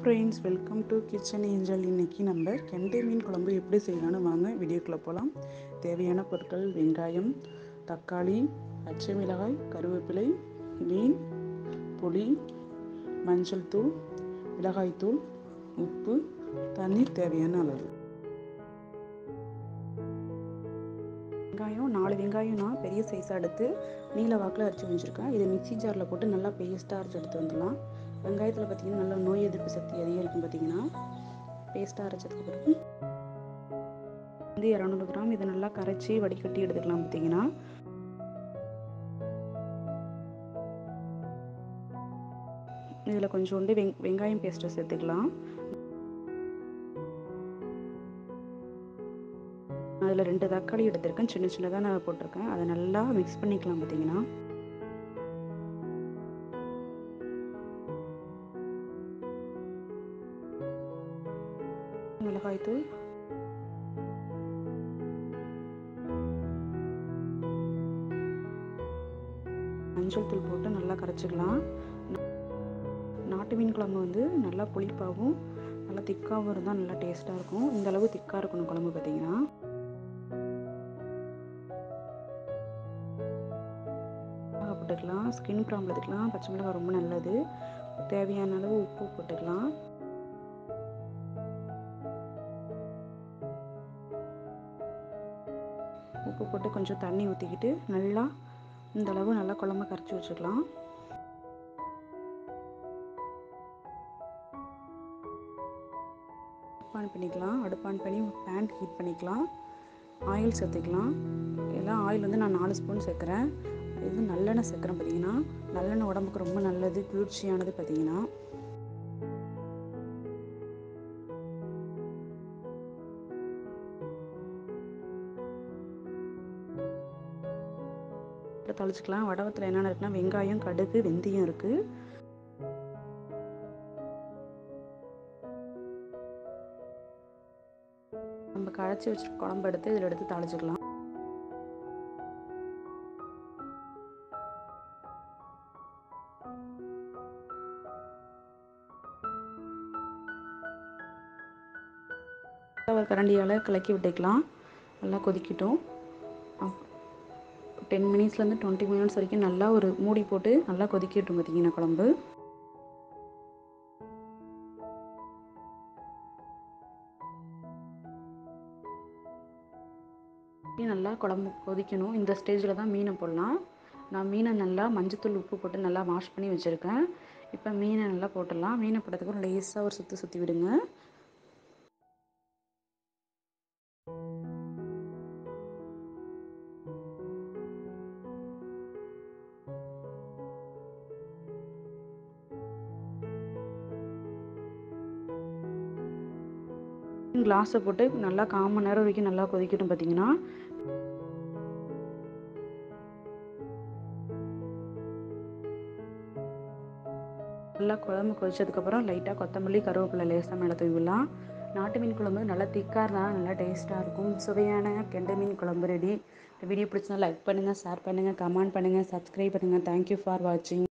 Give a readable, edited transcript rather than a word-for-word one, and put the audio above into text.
Friends, welcome to kitchen angel. இன்றைக்கி நம்ம கெண்டை மீன் குழம்பு எப்படி செய்யலான்னு வாங்க வீடியோக்குள்ளே போகலாம். தேவையான பொருட்கள்: வெங்காயம், தக்காளி, பச்சை மிளகாய், கருவேப்பிலை, மீன், புளி, மஞ்சள் தூள், மிளகாய்த்தூள், உப்பு, தண்ணீர் தேவையான அளவு. வெங்காயம் 4 வெங்காயம் நான் பெரிய சைஸாக எடுத்து நீல வாக்கில் அரைச்சி வச்சுருக்கேன். இதை மிக்சி ஜாரில் போட்டு நல்லா பேஸ்ட்டாக அரைச்சி எடுத்து வந்துடலாம். வெங்காயத்தில் பார்த்திங்கன்னா நல்லா நோய் எதிர்ப்பு சக்தி அதிகரிக்கும். பார்த்திங்கன்னா பேஸ்ட்டாக அரைச்சதுக்கு பிறகு 200 கிராம் இதை நல்லா கரைச்சி வடிகட்டி எடுத்துக்கலாம். பார்த்திங்கன்னா இதில் கொஞ்சோண்டு வெங்காயம் பேஸ்ட்டை சேர்த்துக்கலாம். அதில் 2 தக்காளி எடுத்திருக்கேன், சின்ன சின்னதாக நான் போட்டிருக்கேன். அதை நல்லா மிக்ஸ் பண்ணிக்கலாம். பார்த்திங்கன்னா மிளகாய்த்தூள், மஞ்சள் தூள் போட்டு நல்லா கரைச்சிக்கலாம். நாட்டு மீன் குழம்பு நல்லா புளிப்பாகவும் நல்லா திக்காகவும் இருந்தால் நல்லா டேஸ்ட்டாக இருக்கும். இந்த அளவு திக்காக இருக்கணும் குழம்பு. பார்த்திங்கன்னா போட்டுக்கலாம். ஸ்கின் ப்ராப்ளத்துக்குலாம் பச்சை மிளகாய் ரொம்ப நல்லது. தேவையான அளவு உப்பு போட்டுக்கலாம். உப்பு போட்டு கொஞ்சம் தண்ணி ஊற்றிக்கிட்டு நல்லா இந்த அளவு நல்லா குழம்பு கரைச்சி வச்சுக்கலாம். ஆன் பண்ணிக்கலாம். அடுப்பு ஆன் பண்ணி பேன் ஹீட் பண்ணிக்கலாம். ஆயில் சேர்த்துக்கலாம். எல்லாம் ஆயில் நான் 4 ஸ்பூன் சேர்க்குறேன். இது நல்லெண்ணெய் சேர்க்குறேன். பார்த்திங்கன்னா நல்லெண்ணெய் உடம்புக்கு ரொம்ப நல்லது, குளிர்ச்சியானது. பார்த்திங்கன்னா தாளிச்சிக்கலாம். வடவத்தில் என்னென்ன இருக்குன்னா வெங்காயம், கடுகு, வெந்தயம் இருக்குது. நம்ம கரைச்சி வச்சுட்டு குழம்பு எடுத்து இதில் எடுத்து தாளிச்சிக்கலாம். ஒரு கரண்டியால் கலக்கி விட்டுக்கலாம். நல்லா கொதிக்கட்டும். 10 மினிட்ஸ்லேருந்து 20 மினிட்ஸ் வரைக்கும் நல்லா ஒரு மூடி போட்டு நல்லா கொதிக்கட்டும். பார்த்திங்கன்னா குழம்பு நல்லா குழம்பு கொதிக்கணும். இந்த ஸ்டேஜில் தான் மீனை போடலாம். நான் மீனை நல்லா மஞ்சத்தூள் உப்பு போட்டு நல்லா வாஷ் பண்ணி வச்சுருக்கேன். இப்போ மீனை நல்லா போட்டுடலாம். மீனை போட்டதுக்கப்புறம் லேசாக ஒரு சுற்றி விடுங்க. கிளாஸை போட்டு நல்லா 1/4 மணி நேரம் வரைக்கும் நல்லா கொதிக்கட்டும். பார்த்திங்கன்னா நல்லா குழம்பு கொதிச்சதுக்கப்புறம் லைட்டாக கொத்தமல்லி, கருவேப்பிலை லேசாக மேலே தூவிடலாம். நாட்டு மீன் குழம்பு நல்லா திக்காக இருந்தால் நல்லா டேஸ்ட்டாக இருக்கும். சுவையான கெண்டை மீன் குழம்பு ரெடி. இந்த வீடியோ பிடிச்சினா லைக் பண்ணுங்கள், ஷேர் பண்ணுங்கள், கமெண்ட் பண்ணுங்கள், சப்ஸ்கிரைப் பண்ணுங்கள். தேங்க்யூ ஃபார் வாட்சிங்.